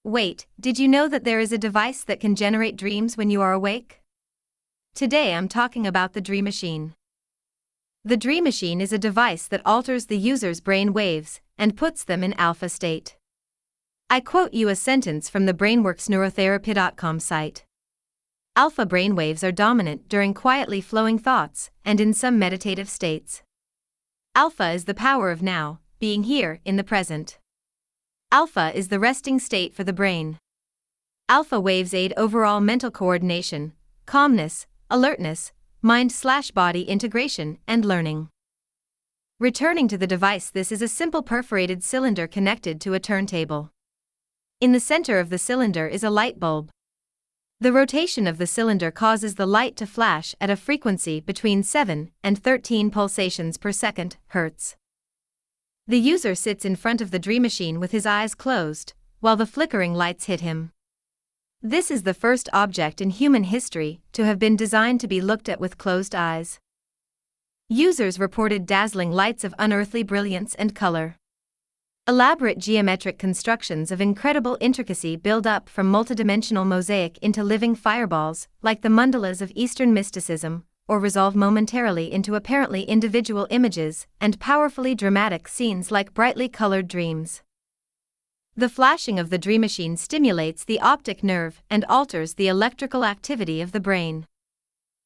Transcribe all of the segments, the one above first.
Wait, did you know that there is a device that can generate dreams when you are awake? Today I'm talking about the Dream Machine. The Dream Machine is a device that alters the user's brain waves and puts them in alpha state. I quote you a sentence from the BrainWorksNeurotherapy.com site. Alpha brainwaves are dominant during quietly flowing thoughts and in some meditative states. Alpha is the power of now, being here in the present. Alpha is the resting state for the brain. Alpha waves aid overall mental coordination, calmness, alertness, mind/body integration, and learning. Returning to the device, this is a simple perforated cylinder connected to a turntable. In the center of the cylinder is a light bulb. The rotation of the cylinder causes the light to flash at a frequency between 7 and 13 pulsations per second, Hertz. The user sits in front of the Dream Machine with his eyes closed, while the flickering lights hit him. This is the first object in human history to have been designed to be looked at with closed eyes. Users reported dazzling lights of unearthly brilliance and color. Elaborate geometric constructions of incredible intricacy build up from multidimensional mosaic into living fireballs, like the mandalas of Eastern mysticism, or resolve momentarily into apparently individual images and powerfully dramatic scenes like brightly colored dreams. The flashing of the Dream Machine stimulates the optic nerve and alters the electrical activity of the brain.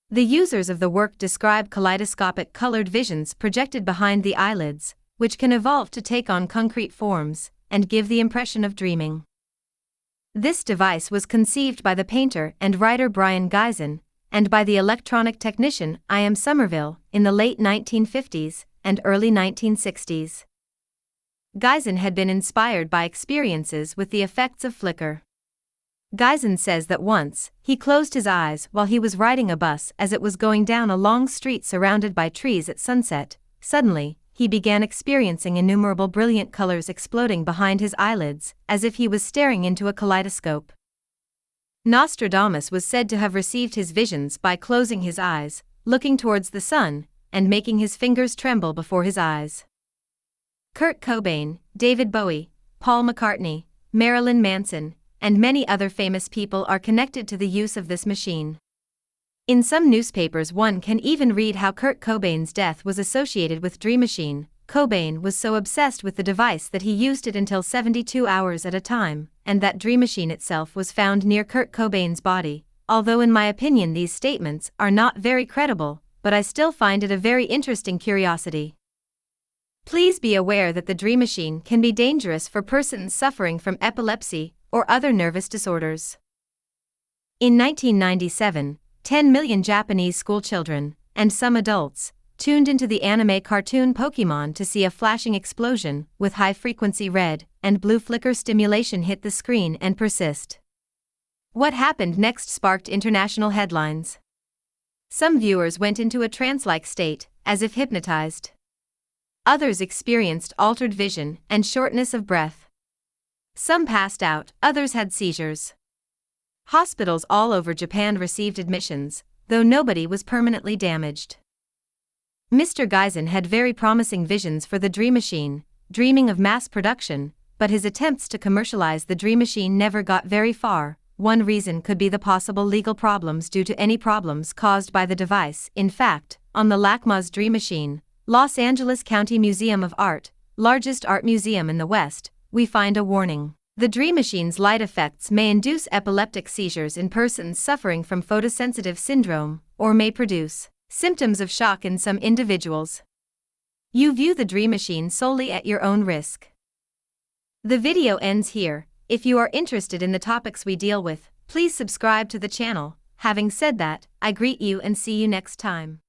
The users of the work describe kaleidoscopic colored visions projected behind the eyelids, which can evolve to take on concrete forms and give the impression of dreaming. This device was conceived by the painter and writer Brion Gysin, and by the electronic technician I.M. Somerville in the late 1950s and early 1960s. Gysin had been inspired by experiences with the effects of flicker. Gysin says that once, he closed his eyes while he was riding a bus as it was going down a long street surrounded by trees at sunset. Suddenly, he began experiencing innumerable brilliant colors exploding behind his eyelids, as if he was staring into a kaleidoscope. Nostradamus was said to have received his visions by closing his eyes, looking towards the sun, and making his fingers tremble before his eyes. Kurt Cobain, David Bowie, Paul McCartney, Marilyn Manson, and many other famous people are connected to the use of this machine. In some newspapers one can even read how Kurt Cobain's death was associated with Dream Machine. Cobain was so obsessed with the device that he used it until 72 hours at a time, and that Dream Machine itself was found near Kurt Cobain's body, although in my opinion these statements are not very credible, but I still find it a very interesting curiosity. Please be aware that the Dream Machine can be dangerous for persons suffering from epilepsy or other nervous disorders. In 1997, 10 million Japanese schoolchildren, and some adults, tuned into the anime cartoon Pokémon to see a flashing explosion with high-frequency red and blue flicker stimulation hit the screen and persist. What happened next sparked international headlines. Some viewers went into a trance-like state, as if hypnotized. Others experienced altered vision and shortness of breath. Some passed out, others had seizures. Hospitals all over Japan received admissions, though nobody was permanently damaged. Mr. Gysin had very promising visions for the Dream Machine, dreaming of mass production, but his attempts to commercialize the Dream Machine never got very far. One reason could be the possible legal problems due to any problems caused by the device. In fact, on the LACMA's Dream Machine, Los Angeles County Museum of Art, largest art museum in the West, we find a warning. The Dream Machine's light effects may induce epileptic seizures in persons suffering from photosensitive syndrome, or may produce symptoms of shock in some individuals. You view the Dream Machine solely at your own risk. The video ends here. If you are interested in the topics we deal with, please subscribe to the channel. Having said that, I greet you and see you next time.